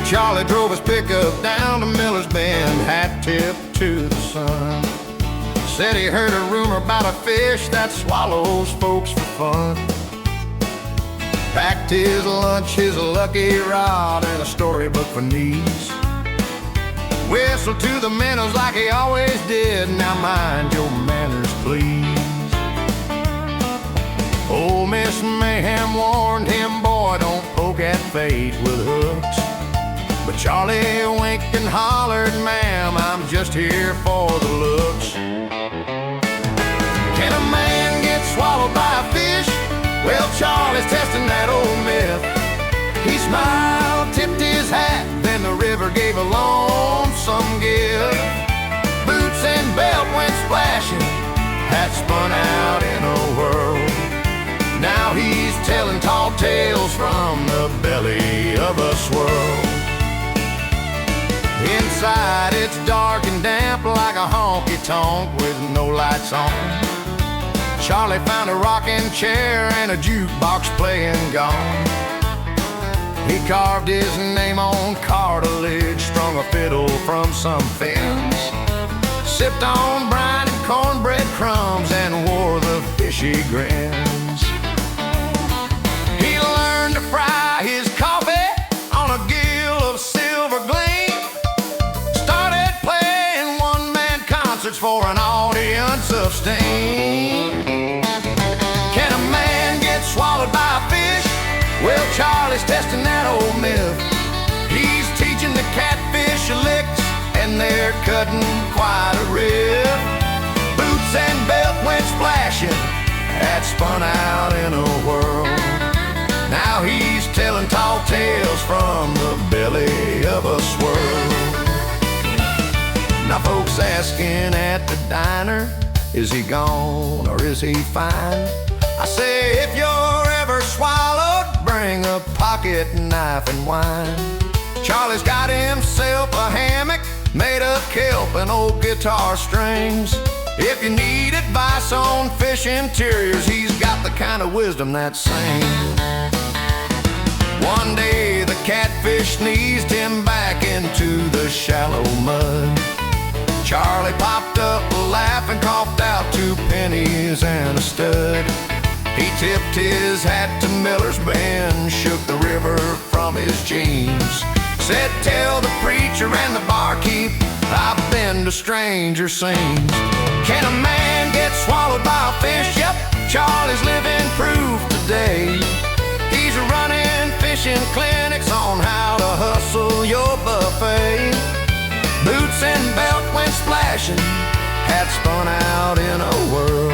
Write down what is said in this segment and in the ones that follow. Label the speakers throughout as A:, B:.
A: Charlie drove his pickup down to Miller's Bend, hat tipped to the sun. Said he heard a rumor about a fish that swallows folks for fun. Packed his lunch, his lucky rod, and a storybook for knees. Whistled to the minnows like he always did. Now mind your manners, please. Old Miss Mayhem warned him, boy, don't poke at fate with hooks. But Charlie winked and hollered, ma'am, I'm just here for the looks. Can a man get swallowed by a fish? Well, Charlie's testing that old myth. He smiled, tipped his hat, then the river gave a lonesome gift. Boots and belt went splashing, hat spun out in a whirl. Now he's telling tall tales from the belly of a swirl. Inside it's dark and damp like a honky-tonk with no lights on. Charlie found a rocking chair and a jukebox playing gone. He carved his name on cartilage, strung a fiddle from some fence, sipped on brine and cornbread crumbs and wore the fishy grins. He learned to fry his coffee on a gill of silver gleam. For an audience of steam. Can a man get swallowed by a fish? Well, Charlie's testing that old myth. He's teaching the catfish licks, and they're cutting quite a riff. Boots and belt went splashing, hat spun out in a whirl. Now he's telling tall tales from the belly of a swirl. Now folks asking at the diner, is he gone or is he fine? I say, if you're ever swallowed, bring a pocket knife and wine. Charlie's got himself a hammock made of kelp and old guitar strings. If you need advice on fish interiors, he's got the kind of wisdom that sings. One day the catfish sneezed him back into the shallow mud. Charlie popped up laughing, coughed out 2 pennies and a stud. He tipped his hat to Miller's Bend, shook the river from his jeans. Said, tell the preacher and the barkeep I've been to stranger scenes. Can a man get swallowed by a fish? Yep, Charlie's living proof today. He's running fishing clinics on how to hustle your buffet. Boots and belt went splashing, hat spun out in a whirl.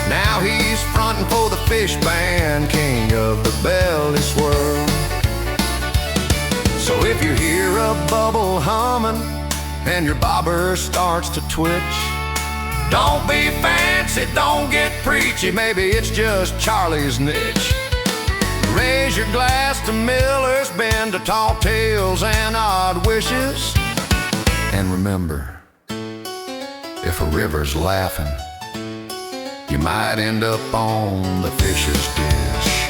A: Now he's fronting for the fish band, king of the belly swirl. So if you hear a bubble humming and your bobber starts to twitch, don't be fancy, don't get preachy, maybe it's just Charlie's niche. Raise your glass to Miller's Bend, to tall tales and odd wishes. And remember, if a river's laughing, you might end up on the fish's dish.